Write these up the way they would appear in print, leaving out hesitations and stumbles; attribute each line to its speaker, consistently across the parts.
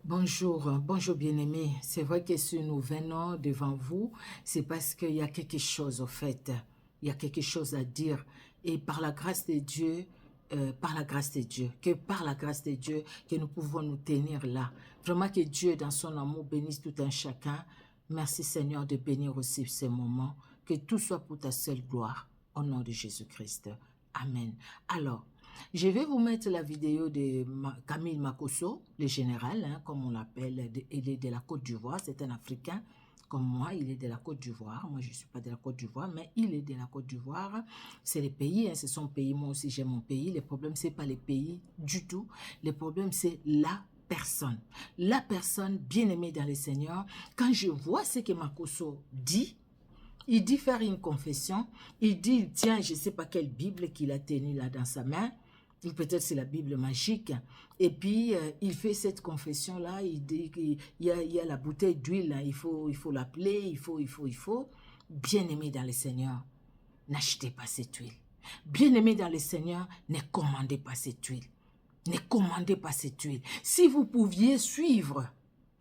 Speaker 1: Bonjour, bonjour bien-aimés. C'est vrai que si nous venons devant vous, c'est parce qu'il y a quelque chose au fait. Il y a quelque chose à dire. Et par la grâce de Dieu, par la grâce de Dieu, que par la grâce de Dieu, que nous pouvons nous tenir là. Vraiment que Dieu, dans son amour, bénisse tout un chacun. Merci Seigneur de bénir aussi ces moments. Que tout soit pour ta seule gloire. Au nom de Jésus-Christ. Amen. Alors, je vais vous mettre la vidéo de Camille Makosso, le général, hein, comme on l'appelle. Il est de la Côte d'Ivoire, c'est un Africain comme moi, il est de la Côte d'Ivoire. Moi, je ne suis pas de la Côte d'Ivoire, mais il est de la Côte d'Ivoire. C'est le pays, hein, c'est son pays. Moi aussi, j'ai mon pays. Le problème, ce n'est pas les pays du tout. Le problème, c'est la personne. La personne bien-aimée dans le Seigneur. Quand je vois ce que Makosso dit, il dit faire une confession. Il dit, tiens, je ne sais pas quelle Bible qu'il a tenue là dans sa main. Ou peut-être c'est la Bible magique. Et puis, il fait cette confession-là. Il dit qu'il y a la bouteille d'huile. Il faut l'appeler. Il faut. Bien-aimé dans le Seigneur, n'achetez pas cette huile. Bien-aimé dans le Seigneur, ne commandez pas cette huile. Ne commandez pas cette huile. Si vous pouviez suivre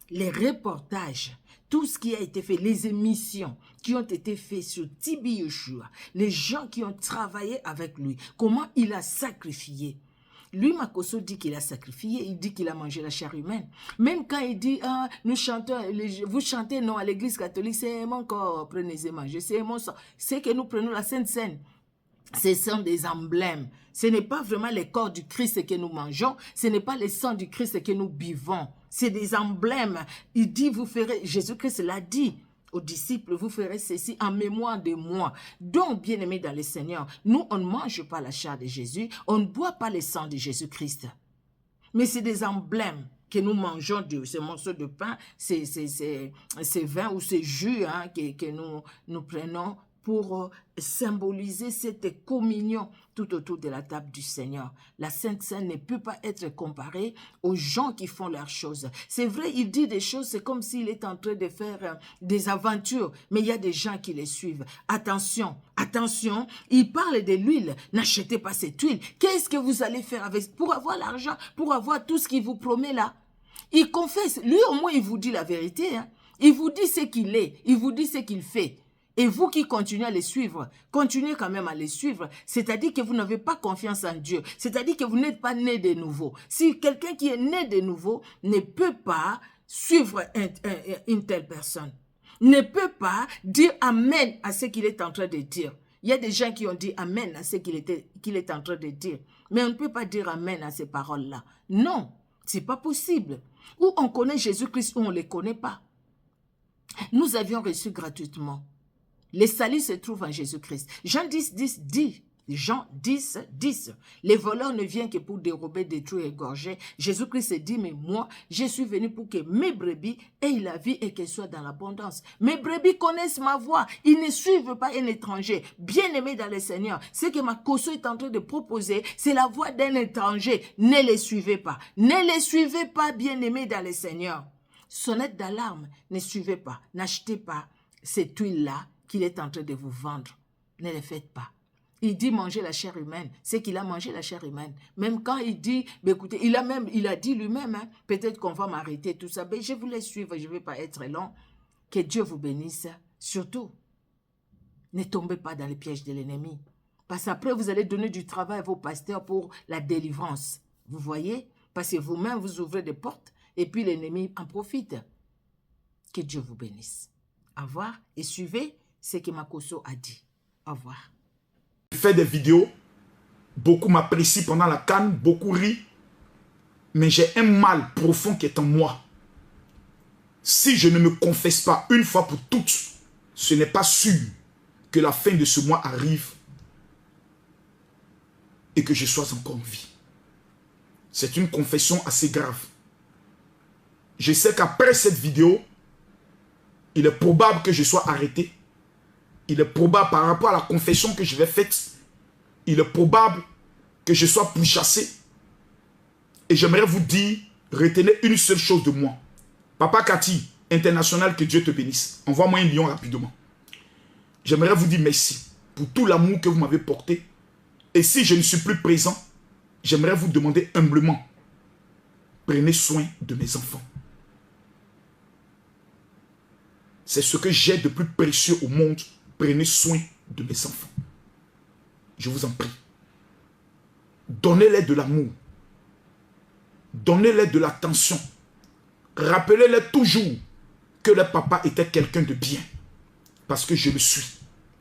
Speaker 1: les reportages, tout ce qui a été fait, les émissions qui ont été faites sur Tibi Yeshua, les gens qui ont travaillé avec lui, comment il a sacrifié. Lui, Makosso dit qu'il a sacrifié, il dit qu'il a mangé la chair humaine. Même quand il dit, ah, nous chantons, vous chantez non à l'église catholique, c'est mon corps, prenez et mangez, c'est mon sang. C'est que nous prenons la Sainte Seine. Ce sont des emblèmes. Ce n'est pas vraiment le corps du Christ que nous mangeons. Ce n'est pas le sang du Christ que nous buvons. C'est des emblèmes. Il dit, vous ferez, Jésus-Christ l'a dit aux disciples, vous ferez ceci en mémoire de moi. Donc, bien-aimés dans le Seigneur, nous, on ne mange pas la chair de Jésus, on ne boit pas le sang de Jésus-Christ. Mais c'est des emblèmes que nous mangeons de ces morceaux de pain, ces vins ou ces jus hein, que nous prenons pour symboliser cette communion tout autour de la table du Seigneur. La Sainte Seine ne peut pas être comparée aux gens qui font leurs choses. C'est vrai, il dit des choses, c'est comme s'il est en train de faire des aventures, mais il y a des gens qui les suivent. Attention, attention, il parle de l'huile. N'achetez pas cette huile. Qu'est-ce que vous allez faire avec pour avoir l'argent, pour avoir tout ce qu'il vous promet là? Il confesse, lui au moins il vous dit la vérité. Hein? Il vous dit ce qu'il est, il vous dit ce qu'il fait. Et vous qui continuez à les suivre, continuez quand même à les suivre. C'est-à-dire que vous n'avez pas confiance en Dieu. C'est-à-dire que vous n'êtes pas né de nouveau. Si quelqu'un qui est né de nouveau ne peut pas suivre une telle personne, ne peut pas dire Amen à ce qu'il est en train de dire. Il y a des gens qui ont dit Amen à ce qu'il est en train de dire. Mais on ne peut pas dire Amen à ces paroles-là. Non, ce n'est pas possible. Ou on connaît Jésus-Christ ou on ne le connaît pas. Nous avions reçu gratuitement. Les saluts se trouvent en Jésus-Christ. Jean 10, 10 dit, Jean 10, 10, les voleurs ne viennent que pour dérober, détruire, égorger. Jésus-Christ dit, mais moi, je suis venu pour que mes brebis aient la vie et qu'elles soient dans l'abondance. Mes brebis connaissent ma voix. Ils ne suivent pas un étranger. Bien-aimé dans le Seigneur, ce que Makosso est en train de proposer, c'est la voix d'un étranger. Ne les suivez pas. Ne les suivez pas, bien-aimé dans le Seigneur. Sonnette d'alarme, ne suivez pas. N'achetez pas cette huile-là qu'il est en train de vous vendre. Ne le faites pas. Il dit manger la chair humaine. C'est qu'il a mangé la chair humaine. Même quand il dit, écoutez, il a dit lui-même, hein, peut-être qu'on va m'arrêter, tout ça. Mais je vous laisse suivre, je ne vais pas être long. Que Dieu vous bénisse. Surtout, ne tombez pas dans les pièges de l'ennemi. Parce qu'après, vous allez donner du travail à vos pasteurs pour la délivrance. Vous voyez? Parce que vous-même, vous ouvrez des portes et puis l'ennemi en profite. Que Dieu vous bénisse. Au revoir et suivez ce que Makosso a dit. Au revoir.
Speaker 2: Je fais des vidéos, beaucoup m'apprécient pendant la CAN, beaucoup rient, mais j'ai un mal profond qui est en moi. Si je ne me confesse pas une fois pour toutes, ce n'est pas sûr que la fin de ce mois arrive et que je sois encore en vie. C'est une confession assez grave. Je sais qu'après cette vidéo, il est probable que je sois arrêté. Il est probable, par rapport à la confession que je vais faire, il est probable que je sois pourchassé. Et j'aimerais vous dire, retenez une seule chose de moi. Papa Cathy, international, que Dieu te bénisse. Envoie-moi un lion rapidement. J'aimerais vous dire merci pour tout l'amour que vous m'avez porté. Et si je ne suis plus présent, j'aimerais vous demander humblement, prenez soin de mes enfants. c'est ce que j'ai de plus précieux au monde. Prenez soin de mes enfants. Je vous en prie. Donnez-les de l'amour. Donnez-les de l'attention. Rappelez-les toujours que leur papa était quelqu'un de bien. Parce que je le suis.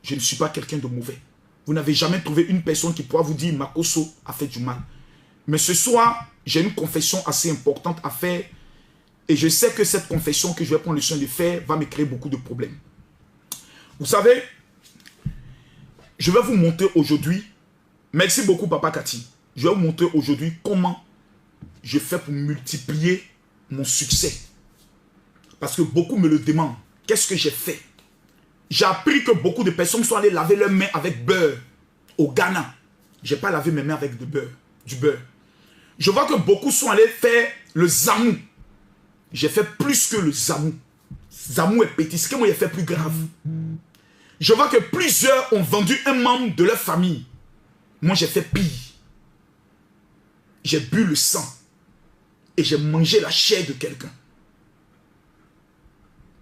Speaker 2: Je ne suis pas quelqu'un de mauvais. Vous n'avez jamais trouvé une personne qui pourra vous dire Makosso a fait du mal. Mais ce soir, j'ai une confession assez importante à faire. Et je sais que cette confession que je vais prendre le soin de faire va me créer beaucoup de problèmes. Vous savez, je vais vous montrer aujourd'hui. Merci beaucoup Papa Cathy. Je vais vous montrer aujourd'hui comment je fais pour multiplier mon succès. Parce que beaucoup me le demandent. Qu'est-ce que j'ai fait? J'ai appris que beaucoup de personnes sont allées laver leurs mains avec beurre au Ghana. Je n'ai pas lavé mes mains avec du beurre. Je vois que beaucoup sont allés faire le zamou. J'ai fait plus que le zamou. Zamou est petit. Ce que moi j'ai fait plus grave. Je vois que plusieurs ont vendu un membre de leur famille. Moi j'ai fait pire. J'ai bu le sang. Et j'ai mangé la chair de quelqu'un.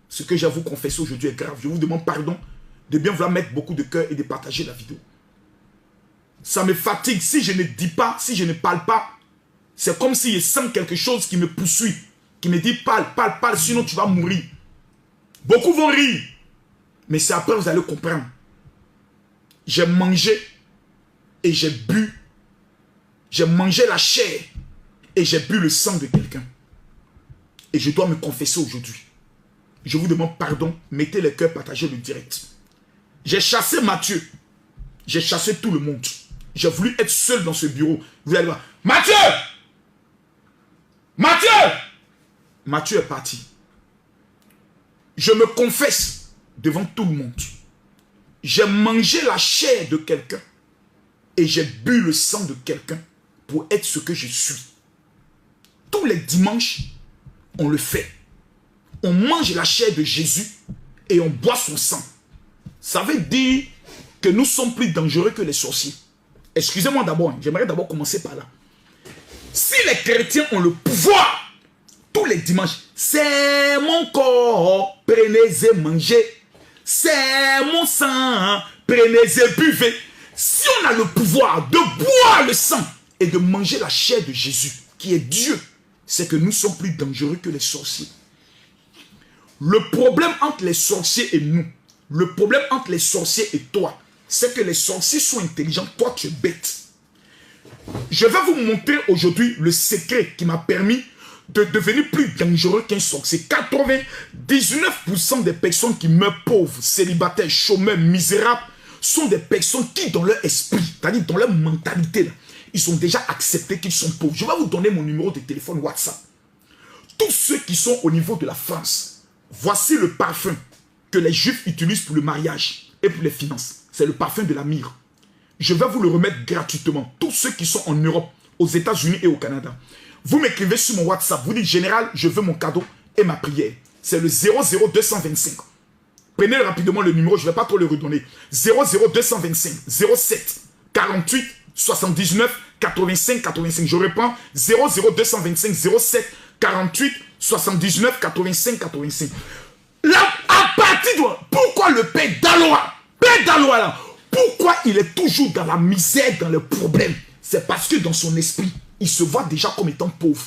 Speaker 2: Ce que j'ai à vous confesser aujourd'hui est grave. Je vous demande pardon de bien vouloir mettre beaucoup de cœur et de partager la vidéo. Ça me fatigue. Si je ne dis pas, si je ne parle pas, c'est comme si je sens quelque chose qui me poursuit, qui me dit parle, sinon tu vas mourir. Beaucoup vont rire, mais c'est après vous allez comprendre. J'ai mangé et j'ai bu. J'ai mangé la chair et j'ai bu le sang de quelqu'un. Et je dois me confesser aujourd'hui. Je vous demande pardon. Mettez les cœurs, partagez le direct. J'ai chassé Mathieu. J'ai chassé tout le monde. J'ai voulu être seul dans ce bureau. Vous allez voir. Mathieu! Mathieu! Mathieu est parti. Je me confesse devant tout le monde. J'ai mangé la chair de quelqu'un. Et j'ai bu le sang de quelqu'un pour être ce que je suis. Tous les dimanches, on le fait. On mange la chair de Jésus et on boit son sang. Ça veut dire que nous sommes plus dangereux que les sorciers. Excusez-moi d'abord, j'aimerais d'abord commencer par là. Si les chrétiens ont le pouvoir, tous les dimanches, c'est mon corps, prenez et mangez. C'est mon sang, prenez et buvez. Si on a le pouvoir de boire le sang et de manger la chair de Jésus, qui est Dieu, c'est que nous sommes plus dangereux que les sorciers. Le problème entre les sorciers et nous, le problème entre les sorciers et toi, c'est que les sorciers sont intelligents, toi tu es bête. Je vais vous montrer aujourd'hui le secret qui m'a permis de devenir plus dangereux qu'un sorcier. 99% des personnes qui meurent pauvres, célibataires, chômeurs, misérables, sont des personnes qui, dans leur esprit, c'est-à-dire dans leur mentalité, là, ils ont déjà accepté qu'ils sont pauvres. Je vais vous donner mon numéro de téléphone WhatsApp. Tous ceux qui sont au niveau de la France, voici le parfum que les Juifs utilisent pour le mariage et pour les finances. C'est le parfum de la myrrhe. Je vais vous le remettre gratuitement. Tous ceux qui sont en Europe, aux États-Unis et au Canada. Vous m'écrivez sur mon WhatsApp. Vous dites, général, je veux mon cadeau et ma prière. C'est le 00225. Prenez rapidement le numéro, je ne vais pas trop le redonner. 00225 07 48 79 85 85. Je reprends 00225 07 48 79 85 85. Là, à partir de... Pourquoi le père d'Aloa, là, pourquoi il est toujours dans la misère, dans le problème? C'est parce que dans son esprit, il se voit déjà comme étant pauvre.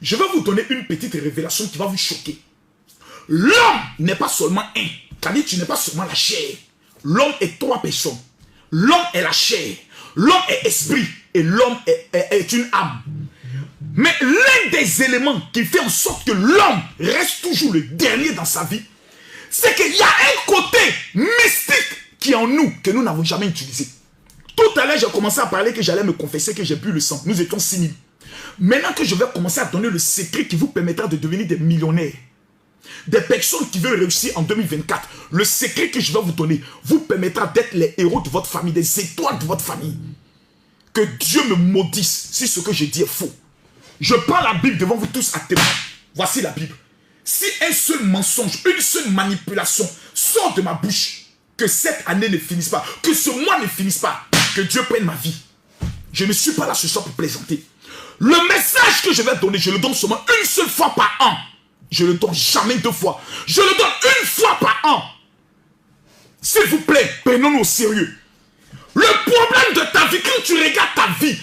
Speaker 2: Je vais vous donner une petite révélation qui va vous choquer. L'homme n'est pas seulement un. C'est-à-dire tu n'es pas seulement la chair. L'homme est trois personnes. L'homme est la chair. L'homme est esprit. Et l'homme est une âme. Mais l'un des éléments qui fait en sorte que l'homme reste toujours le dernier dans sa vie, c'est qu'il y a un côté mystique qui est en nous, que nous n'avons jamais utilisé. Tout à l'heure, j'ai commencé à parler que j'allais me confesser que j'ai bu le sang. Nous étions 6 000. Maintenant que je vais commencer à donner le secret qui vous permettra de devenir des millionnaires, des personnes qui veulent réussir en 2024, le secret que je vais vous donner vous permettra d'être les héros de votre famille, des étoiles de votre famille. Que Dieu me maudisse si ce que je dis est faux. Je prends la Bible devant vous tous à témoin. Voici la Bible. Si un seul mensonge, une seule manipulation sort de ma bouche, que cette année ne finisse pas, que ce mois ne finisse pas, que Dieu prenne ma vie. Je ne suis pas là ce soir pour plaisanter. Le message que je vais donner, je le donne seulement une seule fois par an. Je ne le donne jamais 2 fois. Je le donne 1 fois par an. S'il vous plaît, prenons-nous au sérieux. Le problème de ta vie, quand tu regardes ta vie,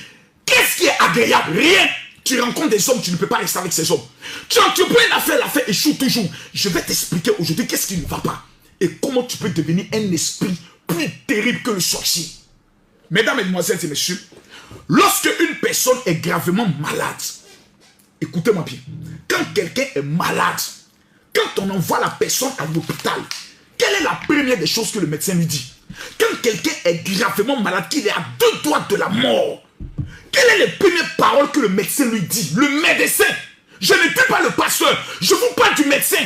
Speaker 2: qu'est-ce qui est agréable? Rien. Tu rencontres des hommes, tu ne peux pas rester avec ces hommes. Tu entreprends une affaire, l'affaire échoue toujours. Je vais t'expliquer aujourd'hui qu'est-ce qui ne va pas. Et comment tu peux devenir un esprit plus terrible que le sorcier. Mesdames, Mesdemoiselles et Messieurs, lorsque une personne est gravement malade, écoutez-moi bien, quand quelqu'un est malade, quand on envoie la personne à l'hôpital, quelle est la première des choses que le médecin lui dit? Quand quelqu'un est gravement malade, qu'il est à 2 doigts de la mort, quelles sont les premières paroles que le médecin lui dit? Le médecin. Je ne dis pas le pasteur, je vous parle du médecin.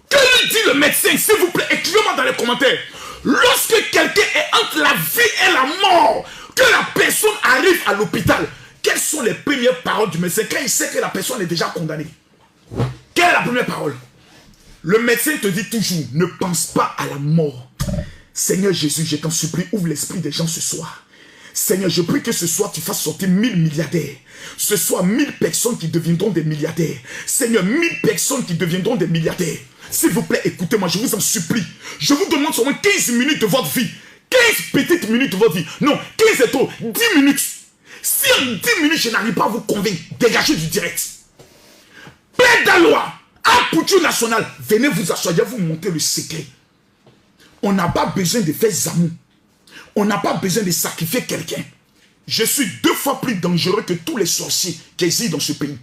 Speaker 2: Que lui dit le médecin? S'il vous plaît, écrivez-moi dans les commentaires. Lorsque quelqu'un est entre la vie et la mort, que la personne arrive à l'hôpital, quelles sont les premières paroles du médecin quand il sait que la personne est déjà condamnée? Quelle est la première parole? Le médecin te dit toujours, ne pense pas à la mort. Seigneur Jésus, je t'en supplie, ouvre l'esprit des gens ce soir. Seigneur, je prie que ce soir tu fasses sortir 1000 milliardaires. Ce soir, 1000 personnes qui deviendront des milliardaires. Seigneur, 1000 personnes qui deviendront des milliardaires. S'il vous plaît, écoutez-moi, je vous en supplie. Je vous demande seulement 15 minutes de votre vie. 15 petites minutes de votre vie. Non, 15 est trop. 10 minutes. Si en 10 minutes, je n'arrive pas à vous convaincre, dégagez du direct. Père d'Alois, Apouture nationale, venez vous asseoir, vous montrer le secret. On n'a pas besoin de faire zamou. On n'a pas besoin de sacrifier quelqu'un. Je suis 2 fois plus dangereux que tous les sorciers qui existent dans ce pays.